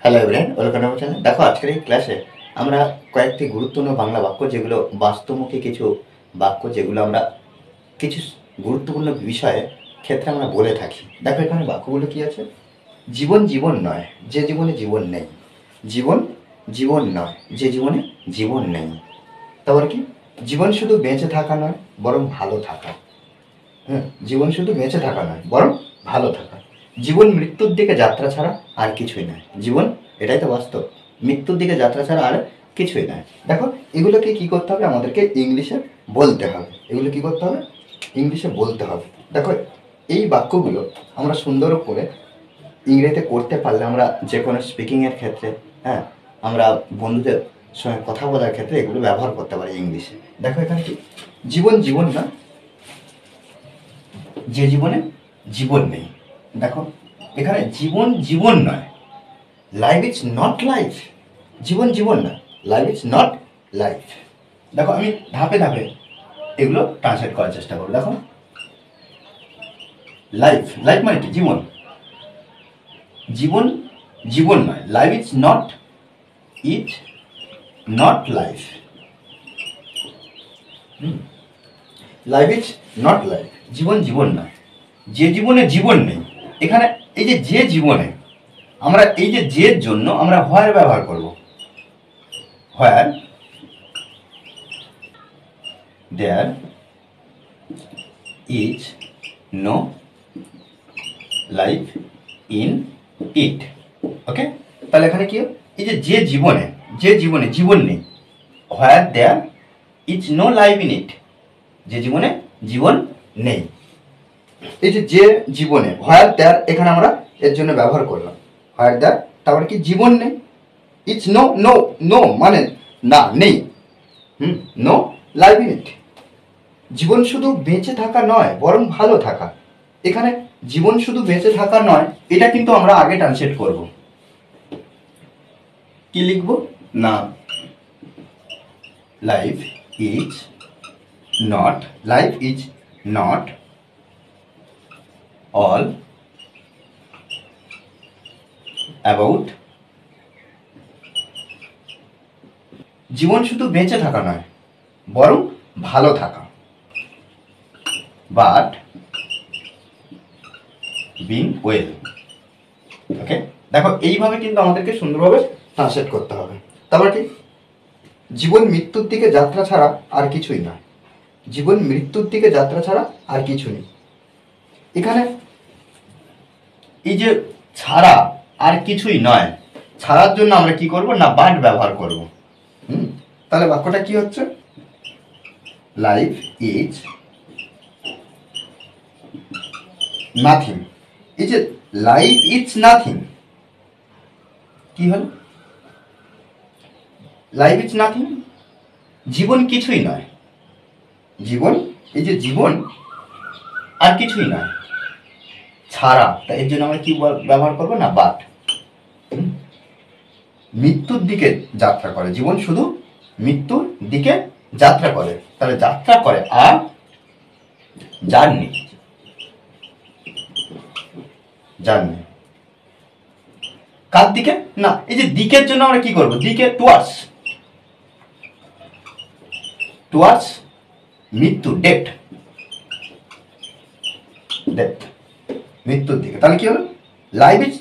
Hello everyone, welcome to my channel. দেখো, আজকের এই ক্লাসে আমরা কয়েকটি গুরুত্বপূর্ণ বাংলা বাক্য, যেগুলো বাস্তবমুখী কিছু বাক্য, যেগুলো আমরা কিছু গুরুত্বপূর্ণ বিষয়ে ক্ষেত্রে আমরা বলে থাকি। দেখো, এখানে বাক্যগুলো কি আছে? জীবন জীবন নয় যে জীবনে জীবন নেই। জীবন জীবন নয় যে জীবনে জীবন নেই। তারপরে কি? জীবন শুধু বেঁচে থাকা নয়, বরং ভালো থাকা। হ্যাঁ, জীবন শুধু বেঁচে থাকা নয়, বরং ভালো থাকা। জীবন মৃত্যুর দিকে যাত্রা ছাড়া আর কিছুই নয়। জীবন, এটাই তো বাস্তব, মৃত্যুর দিকে যাত্রা ছাড়া আর কিছুই নয়। দেখো, এগুলোকে কি করতে হবে? আমাদেরকে ইংলিশে বলতে হবে। এগুলো কি করতে হবে? ইংলিশে বলতে হবে। দেখো, এই বাক্যগুলো আমরা সুন্দর করে ইংরেজিতে করতে পারলে আমরা যে কোনো স্পিকিংয়ের ক্ষেত্রে, হ্যাঁ, আমরা বন্ধুদের সঙ্গে কথা বলার ক্ষেত্রে এগুলো ব্যবহার করতে পারি ইংলিশে। দেখো, এখানে কি? জীবন জীবন না যে জীবনে জীবন নেই। দেখো, এখানে জীবন জীবন নয়, লাইফ ইজ নট লাইফ। জীবন জীবন না, লাইফ ইজ নট লাইফ। দেখো, আমি ধাপে ধাপে এগুলো ট্রান্সলেট করার চেষ্টা করবো। দেখো, লাইফ, লাইফ মানে কি? জীবন। জীবন জীবন নয়, life is not, it not life. Life is not life, জীবন জীবন নয় যে জীবনে জীবন নেই। এখানে এই যে জীবনে, আমরা এই যে জন্য আমরা হোয়ার ব্যবহার করব। Where there is no life in it. Okay, তাহলে এখানে কি? এই যে জীবনে, যে জীবনে জীবন নেই, where there is no life in it, যে জীবনে জীবন নেই। এই যে জীবনে, হোয়ার দেয়ার, এখানে আমরা এর জন্য ব্যবহার করলাম হোয়ার দেয়ার। তারপরে কি? জীবন নেই। ইটস নো, নো নো মানে না, নেই। No life in it. জীবন শুধু বেঁচে থাকা নয়, বরং ভালো থাকা। এখানে জীবন শুধু বেঁচে থাকা নয়, এটা কিন্তু আমরা আগে ট্রান্সলেট করব। কি লিখব? না, life is not, life is not all about, জীবন শুধু বেঁচে থাকা নয়, বরং ভালো থাকা। But being well. ওকে, দেখো, এইভাবে কিন্তু আমাদেরকে সুন্দরভাবে ট্রান্সলেট করতে হবে। তারপর কি? জীবন মৃত্যুর দিকে যাত্রা ছাড়া আর কিছুই না। জীবন মৃত্যুর দিকে যাত্রা ছাড়া আর কিছু নেই। এখানে এই যে ছাড়া আর কিছুই নয়, ছাড়ার জন্য আমরা কি করব? না, বাট ব্যবহার করব। তাহলে বাক্যটা কি হচ্ছে? Life is nothing. এই যে লাইফ ইজ নাথিং, কি হল? লাইফ ইজ নাথিং, জীবন কিছুই নয়। জীবন, এই যে জীবন আর কিছুই নয়, ছাড়া, তাই এর জন্য আমরা কি ব্যবহার করবো? না, বাট। মৃত্যুর দিকে যাত্রা করে, জীবন শুধু মৃত্যুর দিকে যাত্রা করে। তাহলে যাত্রা করে আর জার্নি, জার্নি কার দিকে? না, এই যে দিকের জন্য আমরা কি করব? দিকে, টুয়ার্ডস, টুয়ার্ডস মৃত্যু, ডেথ, ডেথ, মৃত্যুর দিকে। তাহলে কি হলো? লাইফ ইজ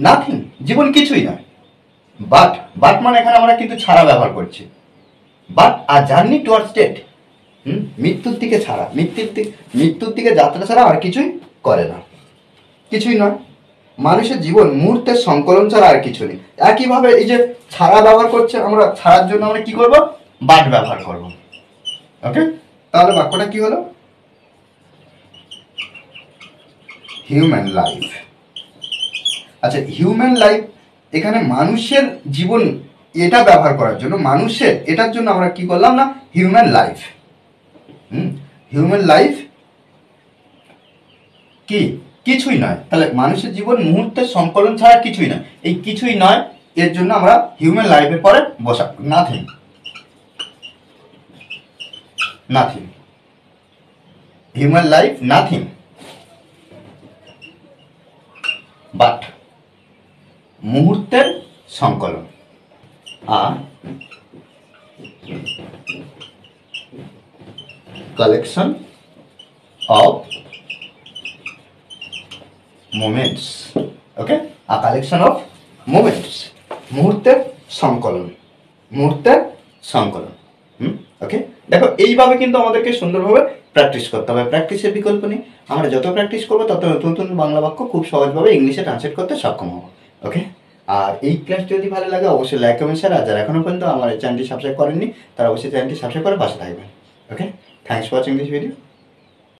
নাথিং, জীবন কিছুই নয়। বাট, বাট মানে এখানে আমরা কিন্তু ছাড়া ব্যবহার করছি। But our journey towards death, মৃত্যুর দিকে ছাড়া, মৃত্যুর দিকে যাত্রা ছাড়া আর কিছুই করে না, কিছুই নয়। মানুষের জীবন মুহূর্তের সংকলন ছাড়া আর কিছু নেই। একইভাবে এই যে ছাড়া ব্যবহার করছে, আমরা ছাড়ার জন্য আমরা কি করব? বাট ব্যবহার করব। ওকে, তাহলে বাক্যটা কি হলো? Human life. আচ্ছা, হিউম্যান লাইফ, এখানে মানুষের জীবন, এটা ব্যবহার করার জন্য, মানুষের, এটার জন্য আমরা কি করলাম? না, হিউম্যান লাইফ। হিউম্যান লাইফ কি? কিছুই নয়। তাহলে মানুষের জীবন মুহূর্তের সংকলন ছাড়া কিছুই নয়। এই কিছুই নয় এর জন্য আমরা হিউম্যান লাইফের পরে বসা, nothing, nothing, human life nothing but মুহূর্তের সংকলন। আ collection of moments. Okay, a collection of moments, মুহূর্তের সংকলন, মুহূর্তের সংকলন। ওকে, দেখো এইভাবে কিন্তু আমাদেরকে সুন্দরভাবে প্র্যাকটিস করতে হবে। প্র্যাকটিসের বিকল্প নেই। আমরা যত প্র্যাকটিস করবো তত নতুন নতুন বাংলা বাক্য খুব সহজভাবে ইংলিশে ট্রান্সলেট করতে সক্ষম হবো। ওকে, আর এই ক্লাস যদি ভালো লাগে অবশ্যই লাইক কমেন্ট শেয়ার, আর যারা এখনো পর্যন্ত আমার চ্যানেলটি সাবস্ক্রাইব করেননি তারা অবশ্যই চ্যানেলটি সাবস্ক্রাইব করে পাশে থাকবেন। Okay, thanks for watching this video.